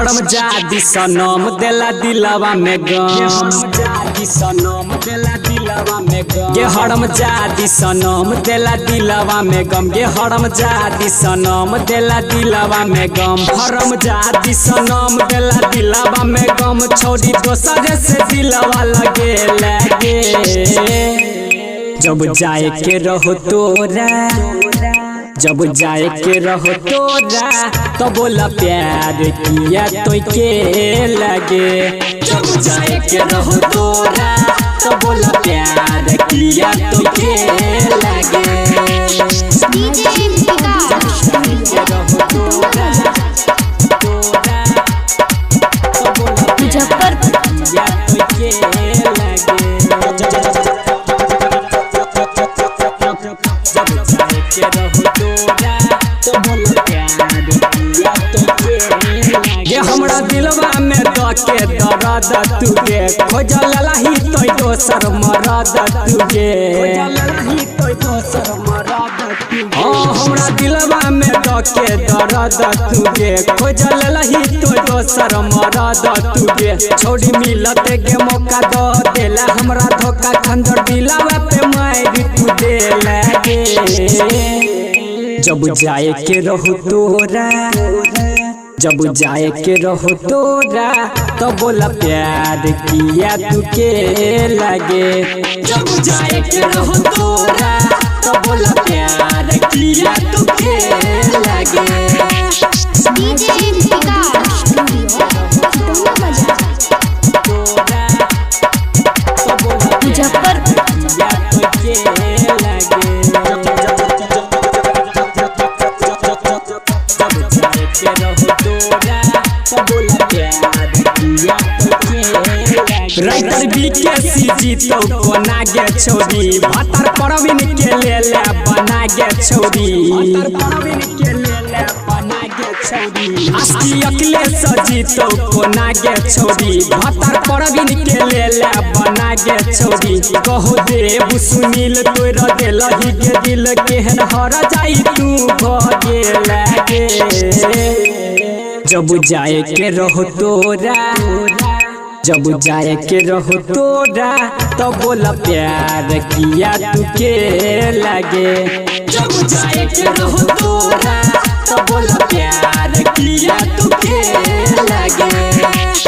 हरम जादी सनम देला दिलवा में गम, सनम देला दिलवा में गम, ये हरम जादी सनम देला दिलवा में गम, ये हरम जादी सनम देला दिलवा में गम, हरम जादी सनम देला दिलवा में गम, छोड़ी दोसर से दिलवा लगे जब जाए के रहो तोरा, जब जाए के रहो तोरा तो बोला प्यार किया तो के लगे, जब जाए के रहो तोरा तो बोला प्यार किया तो के लगे। ये हमरा दिलवा में दके दर्द तुगे खोजल लही तो दोसर मरद तुगे, हमरा दिलवा में दके दर्द तुगे खोजल लही तो दोसर मरद तुगे, छोड़ी मिलत के मौका दो देला हमरा धोखा खंजर दिलवा पे मार तू दे लगे, जब जाए के रहो तोरा, जब जाए के रहो तोरा तो बोला प्यार किया तू के लगे, जब जाए के रहो तोरा तो बोला प्यार किया तू के लगे। राइटर बीकेसी जीतो बना गे छोरी, भातर परवीन के ले बना गे छोरी, आस्की अखिलेश जीतो बना गे छोरी, भातर परवीन के ले बना गे छोरी, कहो देव सुनील तोरा देलही के दिल केहन हर जाई तू भगे लगे, जब जाए के रहो तोरा, जब जाए के रहो तोरा तो बोला प्यार किया तू के लगे, जब जाए के रहो तोरा तो बोला प्यार